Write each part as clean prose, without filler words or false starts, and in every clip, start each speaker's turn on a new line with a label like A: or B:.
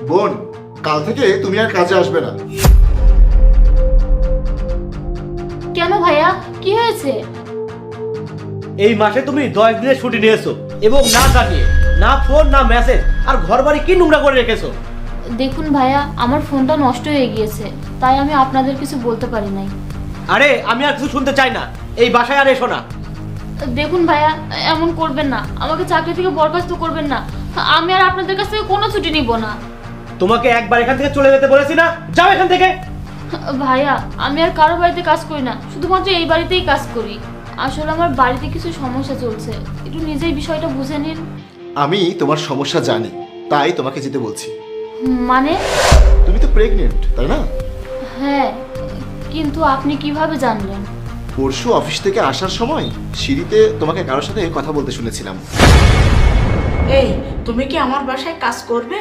A: বোন, কাল থেকে তুমি আর কাজে আসবে না।
B: কেন ভাইয়া, কি হয়েছে?
C: এই মাসে তুমি 10 দিনের ছুটি নিয়েছো এবং না জানিয়ে, না ফোন না মেসেজ, আর ঘর বাড়ি কি নোংরা করে রেখেছো।
B: দেখুন ভাইয়া, আমার ফোনটা নষ্ট হয়ে গিয়েছে, তাই আমি আপনাদের কিছু বলতে পারি নাই।
C: আরে আমি আর কিছু শুনতে চাই না, এই বাসায় আর এসো না।
B: দেখুন ভাইয়া, এমন করবেন না, আমাকে চাকরি থেকে বরখাস্ত করবেন না। আমি আর আপনাদের কাছ থেকে কোনো ছুটি নিব না।
C: তোমাকে একবার এখান থেকে চলে যেতে বলেছি না, যাও এখান থেকে।
B: ভাইয়া, আমি আর কারো বাড়িতে কাজ করি না, শুধুমাত্র এই বাড়িতেই কাজ করি। আসলে আমার বাড়িতে কিছু সমস্যা চলছে, একটু নিজেই বিষয়টা বুঝে নিন।
A: আমি তোমার সমস্যা জানি, তাই তোমাকে যেতে বলছি।
B: মানে?
A: তুমি তো প্রেগনেন্ট, তাই না?
B: হ্যাঁ, কিন্তু আপনি কিভাবে জানলেন?
A: পরশু অফিস থেকে আসার সময় সিঁড়িতে তোমাকে কারোর সাথে কথা বলতে শুনেছিলাম।
D: এই, তুমি কি আমার বাসায় কাজ করবে?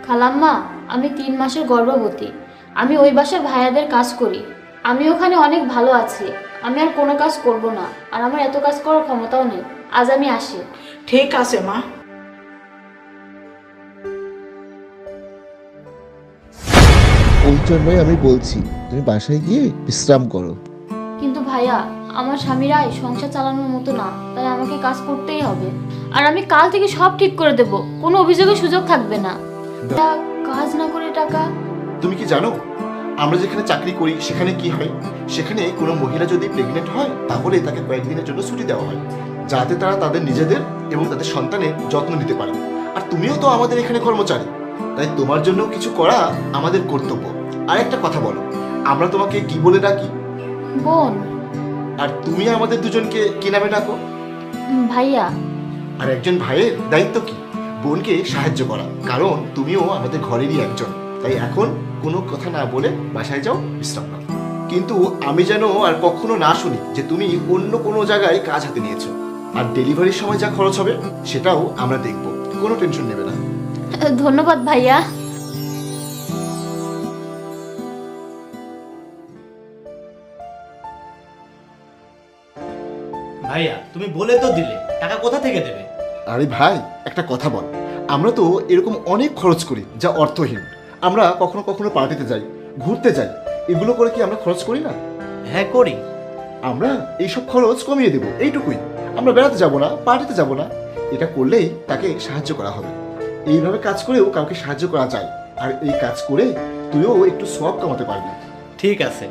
B: খালাম্মা, আমি 3 মাসের গর্ভবতী। আমি ওই বাসার ভাইয়াদের কাজ করি। আমি ওখানে অনেক ভালো আছি। আমি আর কোনো কাজ করব না, আর আমার এত কাজ করার ক্ষমতাও নেই। আজ আমি আসি।
D: ঠিক আছে মা।
A: ওই জন্যই আমি বলছি তুমি বাসায় গিয়ে বিশ্রাম করো।
B: কিন্তু ভাইয়া, আমার স্বামীর আয় সংসার চালানোর মতো না, তাই আমাকে কাজ করতেই হবে। আর আমি কাল থেকে সব ঠিক করে দেব, কোনো অভিযোগের সুযোগ থাকবে না। তা কাজ না করে টাকা?
A: তুমি কি জানো আমরা যেখানে চাকরি করি সেখানে কি হয়? সেখানে কোনো মহিলা যদি প্রেগনেন্ট হয় তাহলে তাকে কয়েকদিনের জন্য ছুটি দেওয়া হয়, যাতে তারা তাদের নিজেদের এবং তাদের সন্তানের যত্ন নিতে পারে। আর তুমিও তো আমাদের এখানে কর্মচারী, তাই তোমার জন্য কিছু করা আমাদের কর্তব্য। আর একটা কথা বলো, আমরা তোমাকে কি বলে ডাকি?
B: বোন।
A: আর তুমি আমাদের দুজনকে কি নামে ডাকো?
B: ভাইয়া।
A: আর একজন ভাইয়ের দায়িত্ব কি? বোনকে সাহায্য করা, কারণ তুমিও আমাদের ঘরেরই একজন। তাই এখন কোনো কথা না বলে বাসায় যাও, বিশ্রাম নাও। কিন্তু আমি যেন আর কখনো না শুনি যে তুমি অন্য কোনো জায়গায় কাজ হাতে নিয়েছো। আর ডেলিভারির সময় যা খরচ হবে সেটাও আমরা দেখব, কোনো টেনশন নেবে না।
B: ধন্যবাদ ভাইয়া।
C: ভাইয়া তুমি বলে তো দিলে, টাকা কোথা থেকে দেবে?
A: আরে ভাই, একটা কথা বল, আমরা তো এরকম অনেক খরচ করি যা অর্থহীন। আমরা কখনো কখনো পার্টিতে যাই, ঘুরতে যাই, এগুলো করে কি আমরা খরচ করি না?
C: হ্যাঁ করি।
A: আমরা এইসব খরচ কমিয়ে দেব, এইটুকুই। আমরা বেড়াতে যাব না, পার্টিতে যাব না। এটা করলেই তাকে সাহায্য করা হবে। এইভাবে কাজ করেও কাউকে সাহায্য করা যায়, আর এই কাজ করে তুইও একটু সওয়াব কামাতে পারবি।
C: ঠিক আছে।